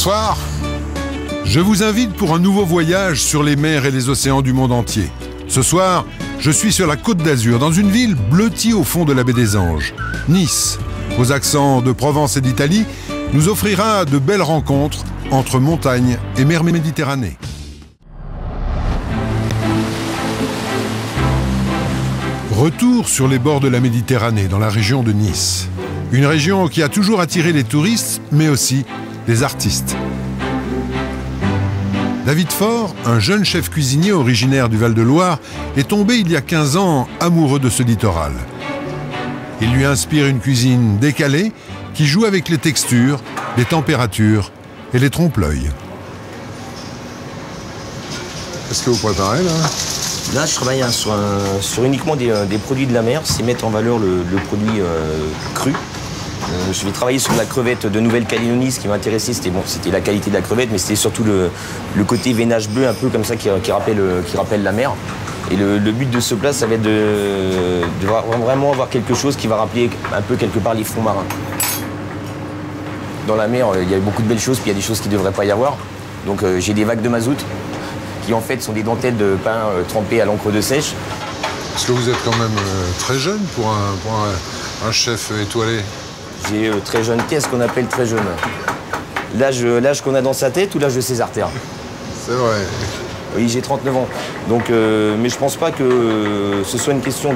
Bonsoir. Je vous invite pour un nouveau voyage sur les mers et les océans du monde entier. Ce soir, je suis sur la Côte d'Azur, dans une ville blottie au fond de la baie des Anges. Nice, aux accents de Provence et d'Italie, nous offrira de belles rencontres entre montagne et mer Méditerranée. Retour sur les bords de la Méditerranée, dans la région de Nice. Une région qui a toujours attiré les touristes, mais aussi les artistes. David Faure, un jeune chef cuisinier originaire du Val-de-Loire, est tombé il y a 15 ans amoureux de ce littoral. Il lui inspire une cuisine décalée qui joue avec les textures, les températures et les trompe-l'œil. Qu'est-ce que vous préparez là ? Là, je travaille sur uniquement des produits de la mer, c'est mettre en valeur le produit cru. Je vais travailler sur la crevette de Nouvelle-Calédonie. Ce qui m'intéressait, c'était la qualité de la crevette, mais c'était surtout le côté veinage bleu, un peu comme ça, qui rappelle la mer. Et le but de ce plat, ça va être de vraiment avoir quelque chose qui va rappeler un peu quelque part les fonds marins. Dans la mer, il y a beaucoup de belles choses, puis il y a des choses qui ne devraient pas y avoir. Donc j'ai des vagues de mazout, qui en fait sont des dentelles de pain trempées à l'encre de sèche. Parce que vous êtes quand même très jeune pour un chef étoilé. J'ai très jeune, qu'est-ce qu'on appelle très jeune? L'âge qu'on a dans sa tête ou l'âge de ses artères? C'est vrai. Oui, j'ai 39 ans. Donc, mais je pense pas que ce soit une question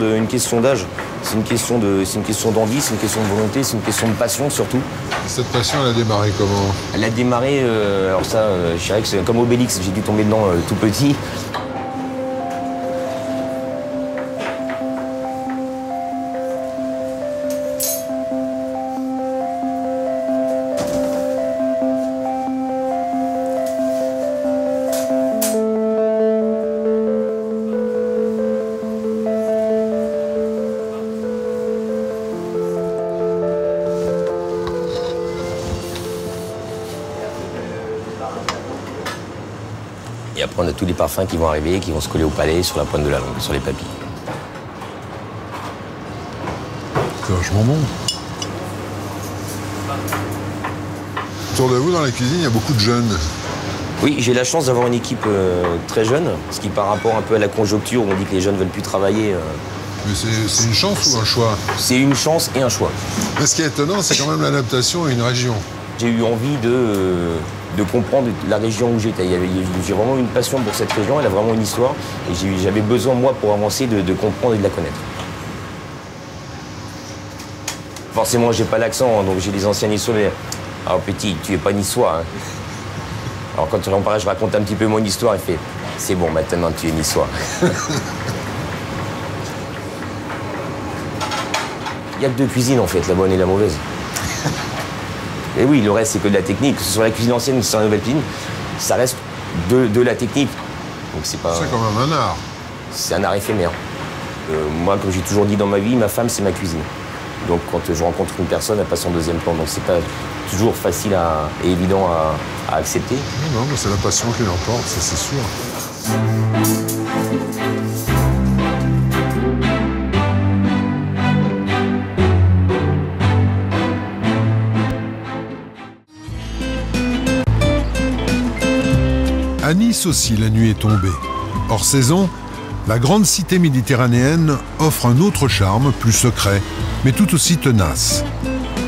d'âge. C'est une question d'envie, c'est une question de volonté, c'est une question de passion surtout. Et cette passion, elle a démarré comment? Elle a démarré, alors ça, je dirais que c'est comme Obélix, j'ai dû tomber dedans tout petit. Et après, on a tous les parfums qui vont arriver, qui vont se coller au palais, sur la pointe de la langue, sur les papilles. C'est vachement bon. Autour de vous, dans la cuisine, il y a beaucoup de jeunes. Oui, j'ai la chance d'avoir une équipe très jeune, ce qui, par rapport un peu à la conjoncture, où on dit que les jeunes ne veulent plus travailler... Mais c'est une chance ou un choix? C'est une chance et un choix. Mais ce qui est étonnant, c'est quand même l'adaptation à une région. J'ai eu envie de comprendre la région où j'étais. J'ai vraiment une passion pour cette région, elle a vraiment une histoire. Et j'avais besoin, moi, pour avancer, de comprendre et de la connaître. Forcément, j'ai pas l'accent, hein, donc j'ai des anciens niçois. Alors, petit, tu es pas niçois. Hein. Alors, quand on parle, je raconte un petit peu mon histoire, il fait « C'est bon, maintenant, tu es niçois. » Il n'y a que deux cuisines, en fait, la bonne et la mauvaise. Et oui, le reste, c'est que de la technique. Que ce soit la cuisine ancienne ou que ce soit la nouvelle cuisine, ça reste de la technique. Donc c'est pas... C'est quand même un art. C'est un art éphémère. Moi, comme j'ai toujours dit dans ma vie, ma femme, c'est ma cuisine. Donc quand je rencontre une personne, elle passe en deuxième plan. Donc c'est pas toujours facile et évident à accepter. Non, mais c'est la passion qui l'emporte, ça c'est sûr. À Nice aussi, la nuit est tombée. Hors saison, la grande cité méditerranéenne offre un autre charme, plus secret, mais tout aussi tenace.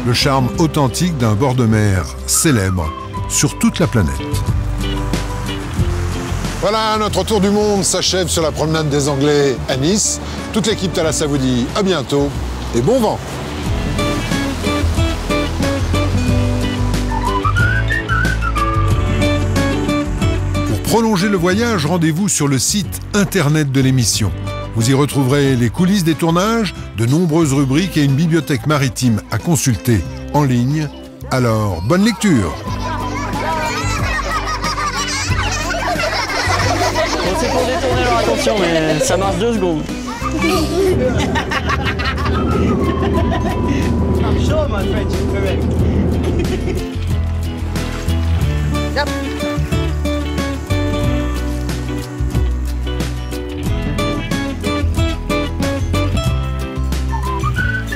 Le charme authentique d'un bord de mer célèbre sur toute la planète. Voilà, notre tour du monde s'achève sur la promenade des Anglais à Nice. Toute l'équipe Thalassa vous dit à bientôt et bon vent. Pour prolonger le voyage, rendez-vous sur le site internet de l'émission. Vous y retrouverez les coulisses des tournages, de nombreuses rubriques et une bibliothèque maritime à consulter en ligne. Alors, bonne lecture! C'est pour détourner leur attention, mais ça marche 2 secondes. I'm sure my French is correct. Yep.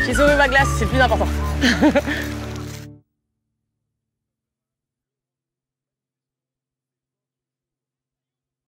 J'ai sauvé ma glace, c'est le plus important.